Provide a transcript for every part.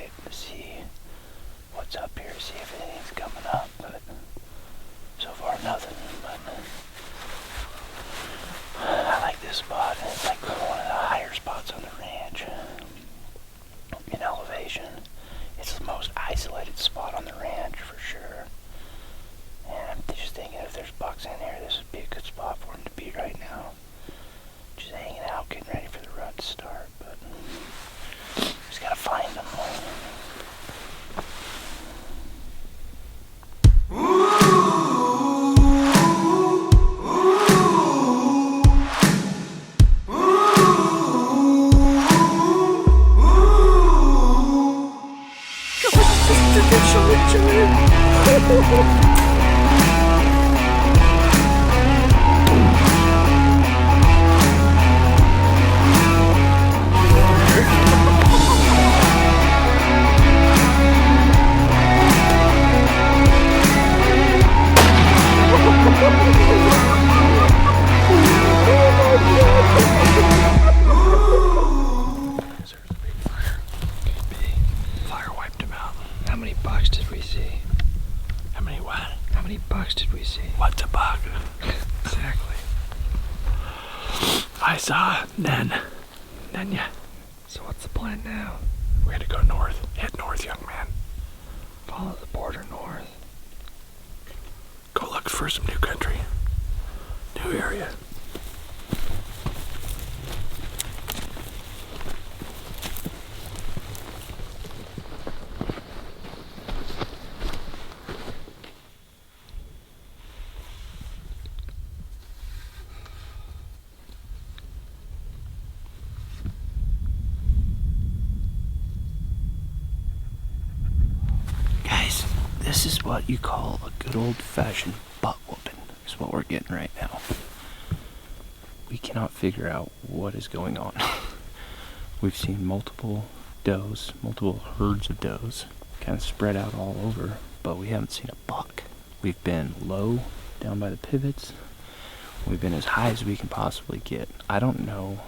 update to see what's up here, see if anything's coming up, but so far nothing. But I like this spot. It's like one of the higher spots on the ranch in elevation. It's the most isolated spot on the ranch for sure. And I'm just thinking if there's bucks in here, this would be a good spot for them to be right now. Just hanging out, getting ready for the run to start, but just gotta find them. I saw then yeah. So what's the plan now? We had to go north. Head north, young man. Follow the border north. Go look for some new country. New area. This is what you call a good old-fashioned butt whooping, is what we're getting right now. We cannot figure out what is going on. We've seen multiple does, multiple herds of does, kind of spread out all over, but we haven't seen a buck. We've been low, down by the pivots. We've been as high as we can possibly get. I don't know.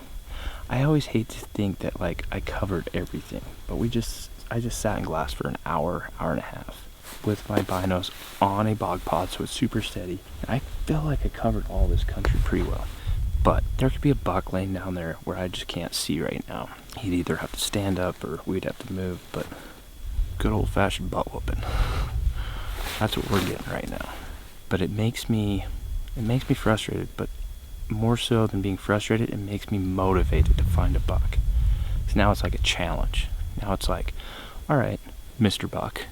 I always hate to think that, like, I covered everything, but I just sat in glass for an hour, hour and a half. With my binos on a bog pod, so it's super steady. And I feel like I covered all this country pretty well. But there could be a buck laying down there where I just can't see right now. He'd either have to stand up or we'd have to move, but good old-fashioned butt whooping. That's what we're getting right now. But it makes me frustrated, but more so than being frustrated, it makes me motivated to find a buck. So now it's like a challenge. Now it's like, all right, Mr. Buck,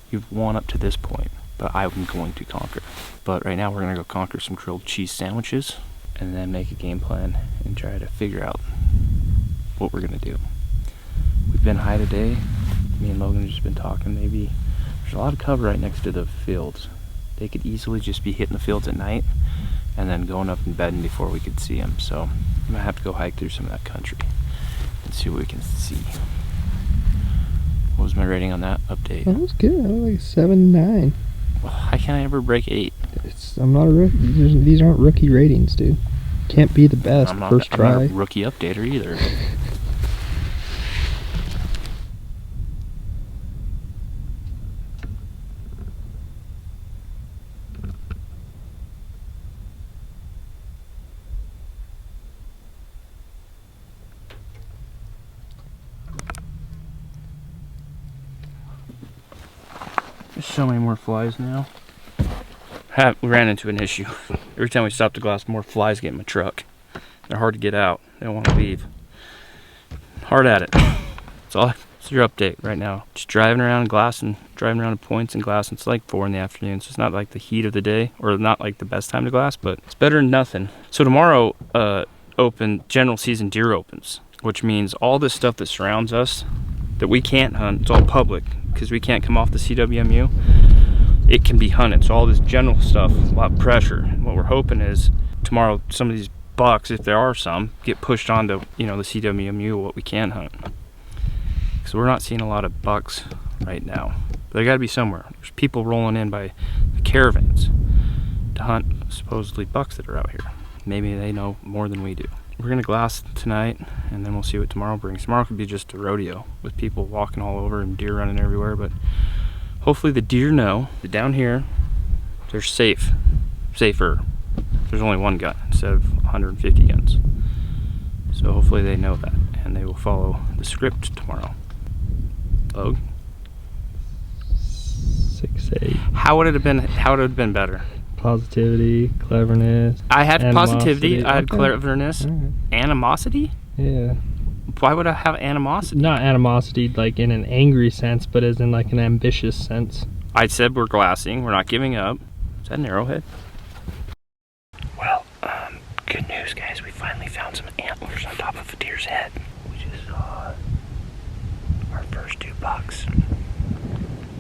you've won up to this point, but I'm going to conquer. But right now we're going to go conquer some grilled cheese sandwiches and then make a game plan and try to figure out what we're going to do. We've been high today. Me and Logan have just been talking. Maybe there's a lot of cover right next to the fields. They could easily just be hitting the fields at night and then going up and bedding before we could see them. So I'm going to have to go hike through some of that country and see what we can see. What was my rating on that update? That was good. I was like 7-9. Well, how can I ever break 8? I'm not a rookie. These aren't rookie ratings, dude. Can't be the best first try. I'm not a rookie updater either. There's so many more flies now. We ran into an issue. Every time we stop the glass, more flies get in my truck. They're hard to get out. They don't want to leave. Hard at it. That's your update right now. Just driving around glassing, driving around to points and glassing. It's like 4 in the afternoon, so it's not like the heat of the day, or not like the best time to glass, but it's better than nothing. So tomorrow, general season deer opens, which means all this stuff that surrounds us that we can't hunt, it's all public because we can't come off the CWMU. It can be hunted. So all this general stuff, a lot of pressure. And what we're hoping is tomorrow some of these bucks, if there are some, get pushed onto, the CWMU, what we can hunt. So we're not seeing a lot of bucks right now. But they got to be somewhere. There's people rolling in by the caravans to hunt supposedly bucks that are out here. Maybe they know more than we do. we're gonna glass tonight, and then we'll see what tomorrow brings. Tomorrow could be just a rodeo with people walking all over and deer running everywhere, but hopefully the deer know that down here they're safer. There's only one gun instead of 150 guns. So hopefully they know that, and they will follow the script tomorrow. Logan? 6-8. How would it have been better? Positivity, cleverness. I had animosity. positivity, I had Okay. cleverness. Alright. Animosity? Yeah. Why would I have animosity? Not animosity like in an angry sense, but as in like an ambitious sense. I said we're glassing, we're not giving up. Is that an arrowhead? Well, good news, guys. We finally found some antlers on top of a deer's head. We just saw our first 2 bucks.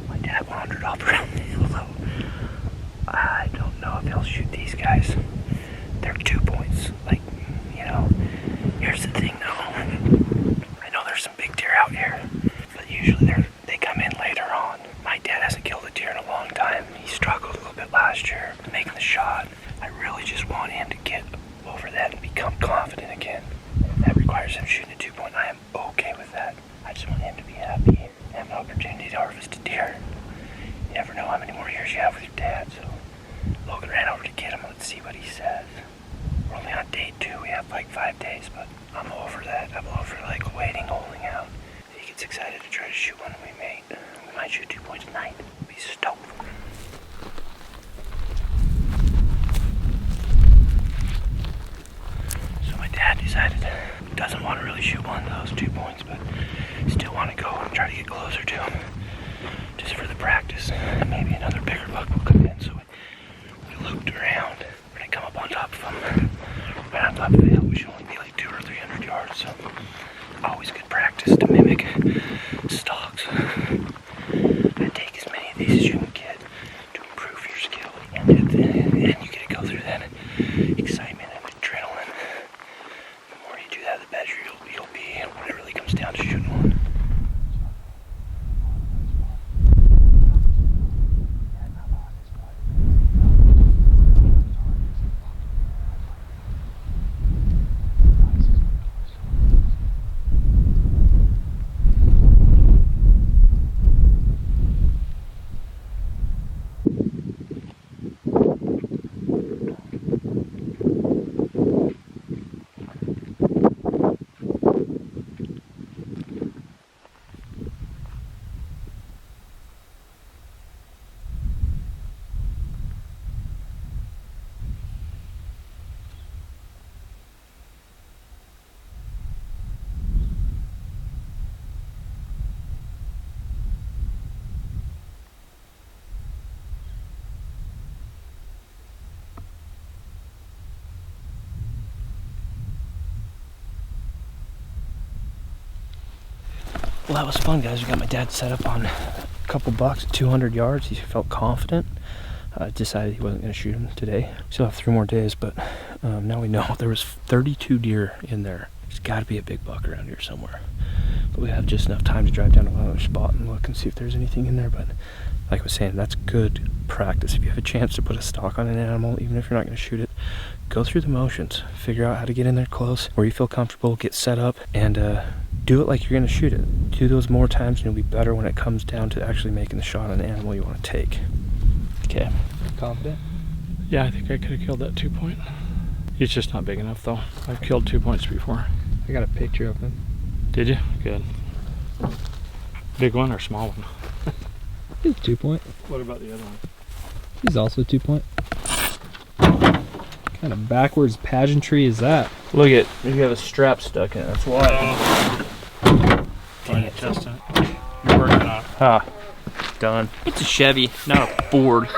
My dad wandered off around the hill, though. I don't know if he'll shoot these guys. They're 2 points. Like, you know, here's the thing, though. I know there's some big deer out here, but usually they come in later on. My dad hasn't killed a deer in a long time. He struggled a little bit last year making the shot. I really just want him to get over that and become confident again. That requires him shooting a 2-point. I am okay with that. I just want him to be happy and have an opportunity to harvest a deer. You never know how many more years you have with your dad, so Logan ran over to get him. Let's see what he says. We're only on day 2. We have like 5 days, but I'm over that. I'm over like waiting, holding out. If he gets excited to try to shoot one, we might shoot 2 points tonight. Be stoked. So my dad decided he doesn't want to really shoot one of those 2 points, but still want to go and try to get closer to him, just for the practice. Maybe another bigger buck will come in. So we looped around. We're gonna come up on top of him, right on top of the hill. We should only be like 200 or 300 yards. So always good practice to mimic stalks. I take as many of these as you can get to improve your skill, and you get to go through that excitement and adrenaline. The more you do that, the better you'll be when it really comes down to shooting one. Well, that was fun, guys. We got my dad set up on a couple bucks at 200 yards. He felt confident. Decided he wasn't going to shoot him today. Still have 3 more days, but now we know there was 32 deer in there. There's got to be a big buck around here somewhere. But we have just enough time to drive down to another spot and look and see if there's anything in there. But like I was saying, that's good practice. If you have a chance to put a stock on an animal, even if you're not going to shoot it, go through the motions. Figure out how to get in there close, where you feel comfortable, get set up, and do it like you're going to shoot it. Do those more times and you'll be better when it comes down to actually making the shot on an animal you want to take. Okay. Confident? Yeah, I think I could have killed that 2-point. He's just not big enough though. I've killed 2 points before. I got a picture of him. Did you? Good. Big one or small one? He's 2-point. What about the other one? He's also 2-point. What kind of backwards pageantry is that? Look at, you have a strap stuck in it. That's why. Trying to test it. You're working on it. Ah, done. It's a Chevy, not a Ford.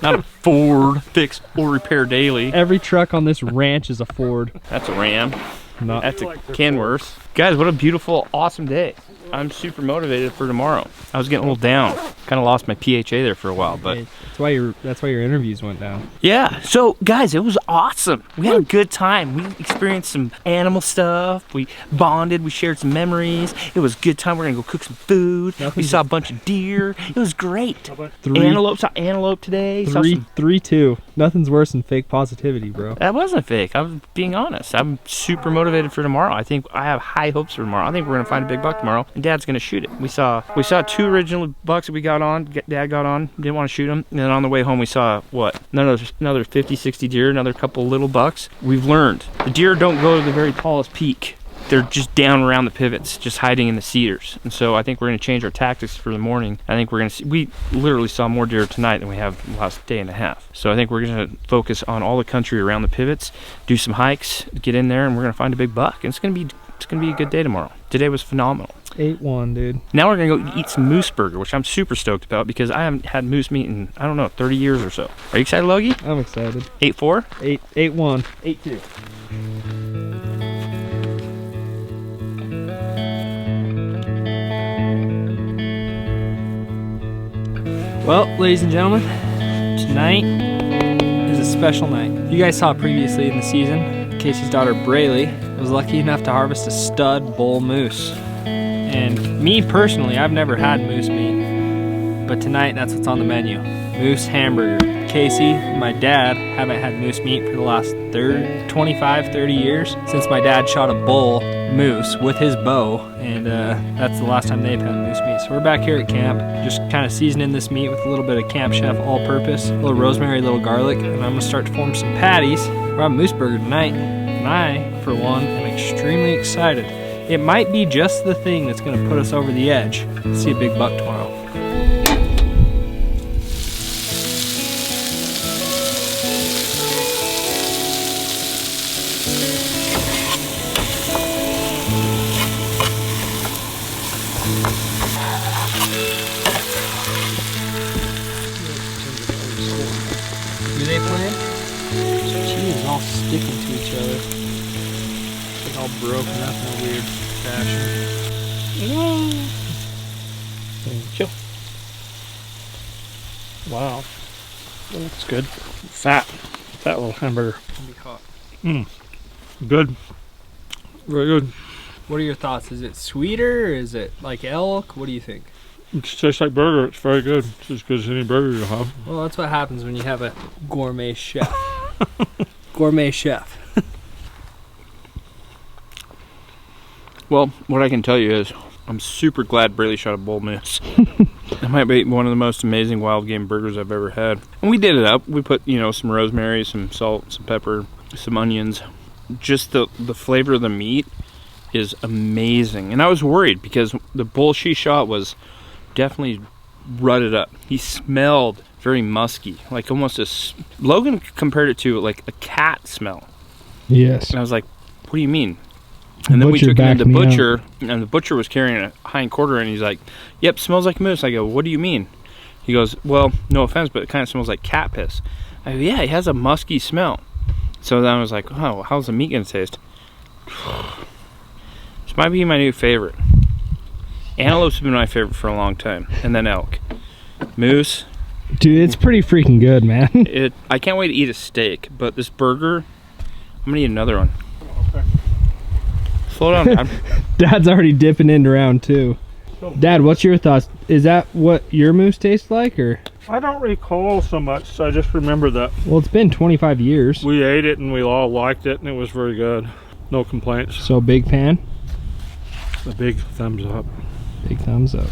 Not a Ford. Fix or repair daily. Every truck on this ranch is a Ford. That's a Ram. Not That's a Kenworth. Guys, what a beautiful, awesome day. I'm super motivated for tomorrow. I was getting a little down. Kind of lost my PHA there for a while, but that's why your interviews went down. yeah. So guys, it was awesome. We had a good time. We experienced some animal stuff. We bonded. We shared some memories. It was a good time. We're gonna go cook some food. We saw a bunch of deer. It was great. Antelope. Saw antelope today. 3-2. Nothing's worse than fake positivity, bro. That wasn't fake. I was being honest. I'm super motivated for tomorrow. I think I have high hopes for tomorrow. I think we're gonna find a big buck tomorrow, and Dad's gonna shoot it. We saw 2 original bucks that we got on. Dad got on. Didn't want to shoot them. And then on the way home, we saw what? Another 50, 60 deer. Another couple little bucks. We've learned the deer don't go to the very tallest peak. They're just down around the pivots, just hiding in the cedars. And so I think we're gonna change our tactics for the morning. I think we're gonna see, we literally saw more deer tonight than we have the last day and a half. So I think we're gonna focus on all the country around the pivots, do some hikes, get in there, and we're gonna find a big buck. And it's gonna be a good day tomorrow. Today was phenomenal. 8-1, dude. Now we're gonna go eat some moose burger, which I'm super stoked about because I haven't had moose meat in, I don't know, 30 years or so. Are you excited, Logie? I'm excited. 8-4? 8-1. 8-2. Well, ladies and gentlemen, tonight is a special night. You guys saw previously in the season, Casey's daughter Braylee was lucky enough to harvest a stud bull moose. And me personally, I've never had moose meat, but tonight that's what's on the menu. Moose hamburger. Casey, my dad, haven't had moose meat for the last 25, 30 years since my dad shot a bull moose with his bow, and that's the last time they've had moose meat. So we're back here at camp, just kind of seasoning this meat with a little bit of Camp Chef all-purpose, a little rosemary, a little garlic, and I'm gonna start to form some patties. We're having moose burger tonight, and I, for one, am extremely excited. It might be just the thing that's gonna put us over the edge to see a big buck tomorrow. Do they play? She is all sticking to each other. It's all broken up in a weird fashion. Chill. Wow. That looks good. Fat little hamburger. It'll be hot. Good. Very good. What are your thoughts? Is it sweeter? Is it like elk? What do you think? It tastes like burger. It's very good. It's as good as any burger you'll have. Well, that's what happens when you have a gourmet chef. Gourmet chef. Well, what I can tell you is I'm super glad Braylee shot a bull moose. That might be one of the most amazing wild game burgers I've ever had. And we did it up. We put, some rosemary, some salt, some pepper, some onions. Just the flavor of the meat is amazing. And I was worried because the bull she shot was definitely rutted up. He smelled very musky, like almost Logan compared it to like a cat smell. Yes. And I was like, what do you mean? And then we took him to the butcher, and the butcher was carrying a hind quarter, and he's like, yep, smells like moose. I go, what do you mean? He goes, well, no offense, but it kind of smells like cat piss. I go, yeah, it has a musky smell. So then I was like, oh, how's the meat gonna taste? This might be my new favorite. Antelope's been my favorite for a long time, and then elk. Moose. Dude, it's pretty freaking good, man. I can't wait to eat a steak, but this burger, I'm gonna eat another one. Slow down, Dad. Dad's already dipping into round 2. Dad, what's your thoughts? Is that what your moose tastes like, or? I don't recall so much, so I just remember that. Well, it's been 25 years. We ate it and we all liked it and it was very good. No complaints. So big fan? A big thumbs up. Big thumbs up.